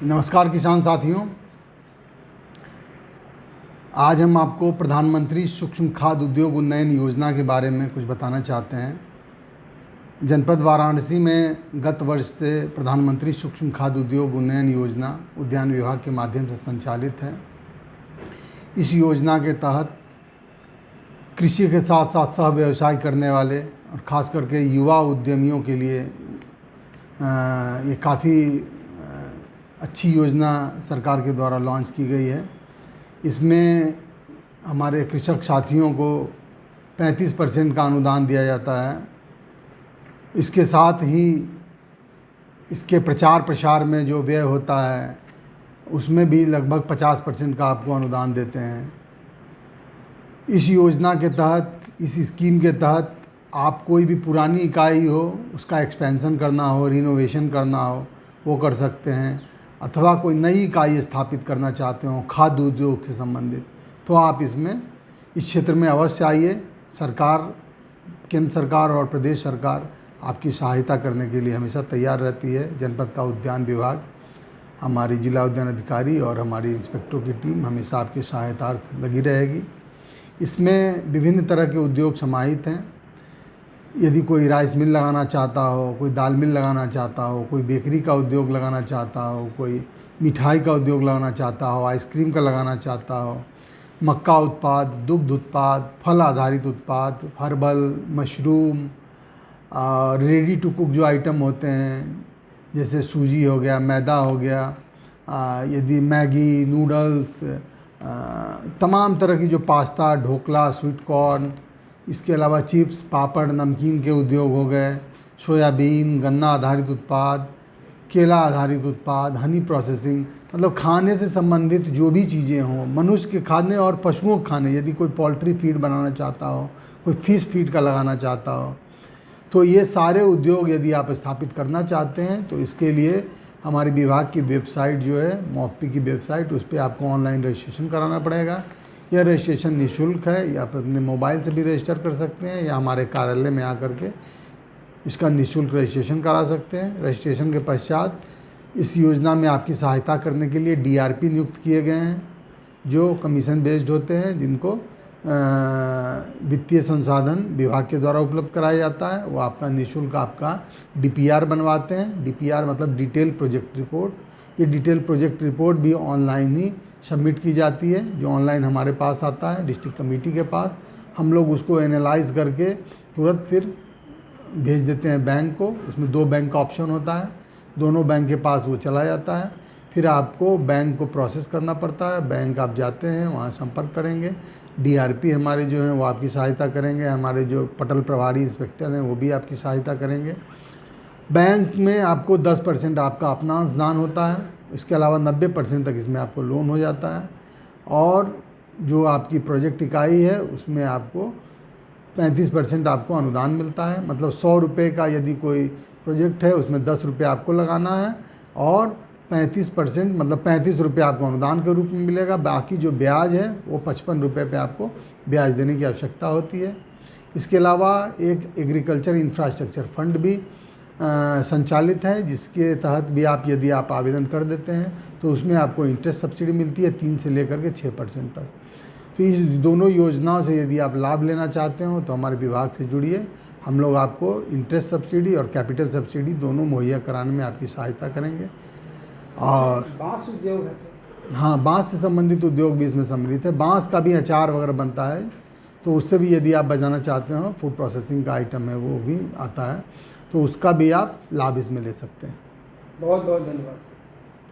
नमस्कार किसान साथियों, आज हम आपको प्रधानमंत्री सूक्ष्म खाद्य उद्योग उन्नयन योजना के बारे में कुछ बताना चाहते हैं। जनपद वाराणसी में गत वर्ष से प्रधानमंत्री सूक्ष्म खाद्य उद्योग उन्नयन योजना उद्यान विभाग के माध्यम से संचालित है। इस योजना के तहत कृषि के साथ साथ सह व्यवसाय करने वाले और ख़ास करके युवा उद्यमियों के लिए ये काफ़ी अच्छी योजना सरकार के द्वारा लॉन्च की गई है। इसमें हमारे कृषक साथियों को 35% का अनुदान दिया जाता है। इसके साथ ही इसके प्रचार प्रसार में जो व्यय होता है उसमें भी लगभग 50% का आपको अनुदान देते हैं। इस योजना के तहत, इस स्कीम के तहत आप कोई भी पुरानी इकाई हो उसका एक्सपेंशन करना हो, रिनोवेशन करना हो, वो कर सकते हैं, अथवा कोई नई इकाई स्थापित करना चाहते हो खाद्य उद्योग से संबंधित, तो आप इसमें इस क्षेत्र में अवश्य आइए। सरकार, केंद्र सरकार और प्रदेश सरकार आपकी सहायता करने के लिए हमेशा तैयार रहती है। जनपद का उद्यान विभाग, हमारी जिला उद्यान अधिकारी और हमारी इंस्पेक्टरों की टीम हमेशा आपकी सहायतार्थ लगी रहेगी। इसमें विभिन्न तरह के उद्योग समाहित हैं। यदि कोई राइस मिल लगाना चाहता हो, कोई दाल मिल लगाना चाहता हो, कोई बेकरी का उद्योग लगाना चाहता हो, कोई मिठाई का उद्योग लगाना चाहता हो, आइसक्रीम का लगाना चाहता हो, मक्का उत्पाद, दुग्ध उत्पाद, फल आधारित उत्पाद, herbal, mushroom, ready to cook जो आइटम होते हैं जैसे सूजी हो गया, मैदा हो गया, यदि मैगी, नूडल्स, तमाम तरह की जो पास्ता, ढोकला, स्वीट कॉर्न, इसके अलावा चिप्स, पापड़, नमकीन के उद्योग हो गए, सोयाबीन, गन्ना आधारित उत्पाद, केला आधारित उत्पाद, हनी प्रोसेसिंग, मतलब खाने से संबंधित जो भी चीज़ें हों, मनुष्य के खाने और पशुओं के खाने, यदि कोई पोल्ट्री फीड बनाना चाहता हो, कोई फिश फीड का लगाना चाहता हो, तो ये सारे उद्योग यदि आप स्थापित करना चाहते हैं तो इसके लिए हमारे विभाग की वेबसाइट जो है, मॉपी की वेबसाइट, उस पर आपको ऑनलाइन रजिस्ट्रेशन कराना पड़ेगा। यह रजिस्ट्रेशन निःशुल्क है, या आप अपने मोबाइल से भी रजिस्टर कर सकते हैं या हमारे कार्यालय में आकर के इसका निःशुल्क रजिस्ट्रेशन करा सकते हैं। रजिस्ट्रेशन के पश्चात इस योजना में आपकी सहायता करने के लिए DRP नियुक्त किए गए हैं, जो कमीशन बेस्ड होते हैं, जिनको वित्तीय संसाधन विभाग के द्वारा उपलब्ध कराया जाता है। वो आपका निःशुल्क आपका DPR बनवाते हैं। DPR मतलब डिटेल प्रोजेक्ट रिपोर्ट। ये डिटेल प्रोजेक्ट रिपोर्ट भी ऑनलाइन ही सबमिट की जाती है, जो ऑनलाइन हमारे पास आता है डिस्ट्रिक्ट कमेटी के पास। हम लोग उसको एनालाइज करके तुरंत फिर भेज देते हैं बैंक को। उसमें 2 बैंक का ऑप्शन होता है, दोनों बैंक के पास वो चला जाता है। फिर आपको बैंक को प्रोसेस करना पड़ता है। बैंक आप जाते हैं, वहाँ संपर्क करेंगे। DRP हमारे जो हैं वो आपकी सहायता करेंगे। हमारे जो पटल प्रभारी इंस्पेक्टर हैं वो भी आपकी सहायता करेंगे। बैंक में आपको 10% आपका अपना अंशदान होता है। इसके अलावा 90% तक इसमें आपको लोन हो जाता है। और जो आपकी प्रोजेक्ट इकाई है उसमें आपको 35% आपको अनुदान मिलता है। मतलब 100 रुपये का यदि कोई प्रोजेक्ट है उसमें 10 रुपये आपको लगाना है और 35% मतलब 35 रुपये आपको अनुदान के रूप में मिलेगा। बाकी जो ब्याज है वो 55 रुपये पे आपको ब्याज देने की आवश्यकता होती है। इसके अलावा एक एग्रीकल्चर इंफ्रास्ट्रक्चर फंड भी संचालित है, जिसके तहत भी आप यदि आप आवेदन कर देते हैं तो उसमें आपको इंटरेस्ट सब्सिडी मिलती है 3 से लेकर के 6% तक। तो इस दोनों योजनाओं से यदि आप लाभ लेना चाहते हो तो हमारे विभाग से जुड़िए। हम लोग आपको इंटरेस्ट सब्सिडी और कैपिटल सब्सिडी दोनों मुहैया कराने में आपकी सहायता करेंगे। और बांस उद्योग है? हाँ, बांस से संबंधित उद्योग भी इसमें सम्मिलित है। बांस का भी अचार वगैरह बनता है, तो उससे भी यदि आप बचाना चाहते हो, फूड प्रोसेसिंग का आइटम है वो भी आता है, तो उसका भी आप लाभ इसमें ले सकते हैं। बहुत बहुत धन्यवाद।